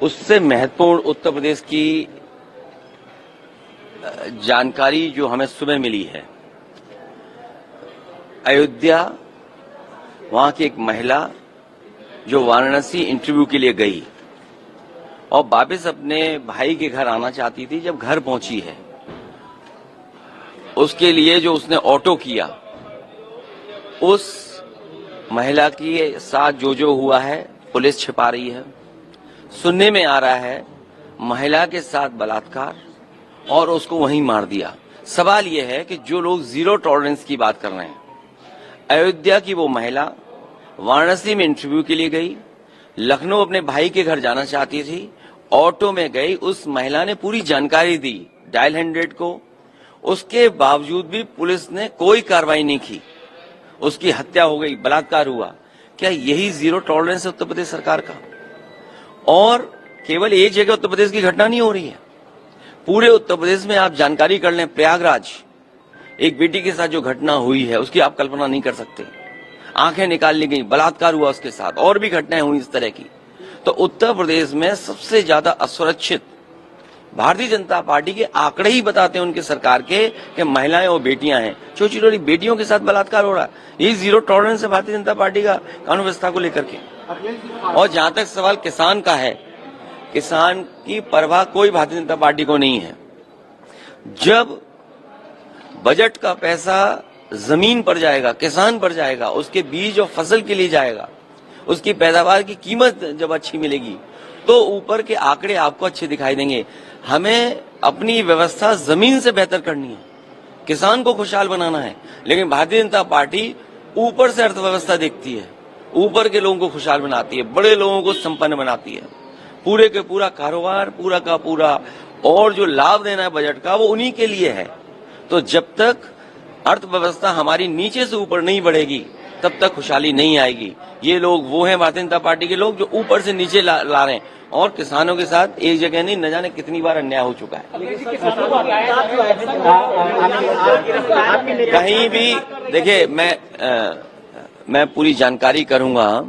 उससे महत्वपूर्ण उत्तर प्रदेश की जानकारी जो हमें सुबह मिली है, अयोध्या, वहां की एक महिला जो वाराणसी इंटरव्यू के लिए गई और वापस अपने भाई के घर आना चाहती थी, जब घर पहुंची है उसके लिए जो उसने ऑटो किया, उस महिला के साथ जो हुआ है पुलिस छिपा रही है। सुनने में आ रहा है महिला के साथ बलात्कार और उसको वहीं मार दिया। सवाल यह है कि जो लोग जीरो टॉलरेंस की बात कर रहे हैं, अयोध्या की वो महिला वाराणसी में इंटरव्यू के लिए गई, लखनऊ अपने भाई के घर जाना चाहती थी, ऑटो में गई, उस महिला ने पूरी जानकारी दी डायल 100 को, उसके बावजूद भी पुलिस ने कोई कार्रवाई नहीं की, उसकी हत्या हो गई, बलात्कार हुआ। क्या यही जीरो टॉलरेंस है उत्तर प्रदेश सरकार का? और केवल एक जगह उत्तर प्रदेश की घटना नहीं हो रही है, पूरे उत्तर प्रदेश में आप जानकारी कर लें। प्रयागराज एक बेटी के साथ जो घटना हुई है उसकी आप कल्पना नहीं कर सकते, आंखें निकाल ली गई, बलात्कार हुआ उसके साथ, और भी घटनाएं हुई इस तरह की। तो उत्तर प्रदेश में सबसे ज्यादा असुरक्षित भारतीय जनता पार्टी के आंकड़े ही बताते हैं उनके सरकार के कि महिलाएं और बेटियां हैं। छोटी छोटी बेटियों के साथ बलात्कार हो रहा है। यही जीरो टॉलरेंस है भारतीय जनता पार्टी का कानून व्यवस्था को लेकर के। और जहां तक सवाल किसान का है, किसान की परवाह कोई भारतीय जनता पार्टी को नहीं है। जब बजट का पैसा जमीन पर जाएगा, किसान पर जाएगा, उसके बीज और फसल के लिए जाएगा, उसकी पैदावार की कीमत जब अच्छी मिलेगी, तो ऊपर के आंकड़े आपको अच्छे दिखाई देंगे। हमें अपनी व्यवस्था जमीन से बेहतर करनी है, किसान को खुशहाल बनाना है। लेकिन भारतीय जनता पार्टी ऊपर से अर्थव्यवस्था देखती है, ऊपर के लोगों को खुशहाल बनाती है, बड़े लोगों को संपन्न बनाती है। पूरे के पूरा कारोबार, पूरा का पूरा, और जो लाभ देना है बजट का, वो उन्हीं के लिए है। तो जब तक अर्थव्यवस्था हमारी नीचे से ऊपर नहीं बढ़ेगी, तब तक खुशहाली नहीं आएगी। ये लोग वो हैं भारतीय जनता पार्टी के लोग जो ऊपर से नीचे ला रहे हैं, और किसानों के साथ एक जगह नहीं, न जाने कितनी बार अन्याय हो चुका है। कहीं भी देखिए, मैं पूरी जानकारी करूंगा,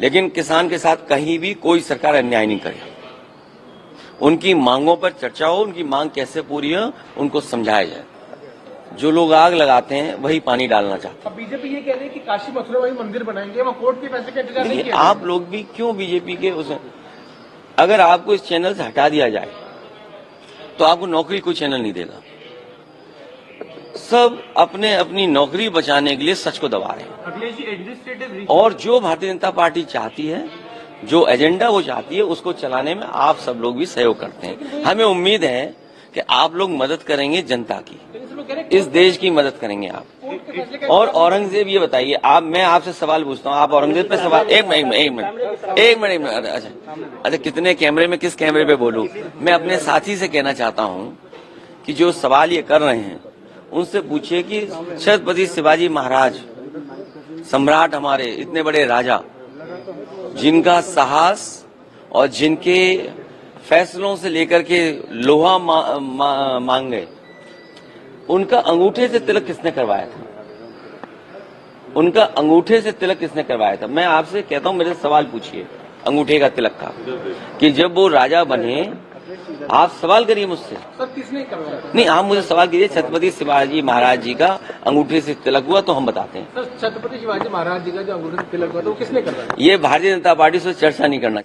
लेकिन किसान के साथ कहीं भी कोई सरकार अन्याय नहीं करे। उनकी मांगों पर चर्चा हो, उनकी मांग कैसे पूरी हो, उनको समझाया जाए। जो लोग आग लगाते हैं वही पानी डालना चाहते हैं। बीजेपी ये कह रही है कि काशी मथुरा वही मंदिर बनाएंगे, वहाँ कोर्ट के पैसे का इंतजार नहीं किया। आप लोग भी क्यों बीजेपी के उस, अगर आपको इस चैनल से हटा दिया जाए तो आपको नौकरी कोई चैनल नहीं देगा। सब अपने अपनी नौकरी बचाने के लिए सच को दबा रहे हैं। और जो भारतीय जनता पार्टी चाहती है, जो एजेंडा वो चाहती है, उसको चलाने में आप सब लोग भी सहयोग करते हैं। हमें उम्मीद है कि आप लोग मदद करेंगे, जनता की, इस देश की मदद करेंगे आप। और औरंगजेब, ये बताइए आप, मैं आपसे सवाल पूछता हूँ, आप औरंगजेब पे सवाल, एक मिनट, अच्छा कितने कैमरे में, किस कैमरे पे बोलूं? मैं अपने साथी से कहना चाहता हूँ कि जो सवाल ये कर रहे हैं उनसे पूछिए कि छत्रपति शिवाजी महाराज, सम्राट, हमारे इतने बड़े राजा, जिनका साहस और जिनके फैसलों से लेकर के लोहा मांग गए, उनका अंगूठे से तिलक किसने करवाया था? उनका अंगूठे से तिलक किसने करवाया था? मैं आपसे कहता हूं, मेरे सवाल पूछिए अंगूठे का तिलक का, कि जब वो राजा बने, आप सवाल करिए मुझसे। सर किसने करवाया? नहीं, आप मुझे सवाल कीजिए, छत्रपति शिवाजी महाराज जी का अंगूठे से तिलक हुआ तो हम बताते हैं। सर छत्रपति शिवाजी महाराज जी का जो अंगूठे से तिलक हुआ तो वो किसने करवाया? ये भारतीय जनता पार्टी से चर्चा नहीं करना।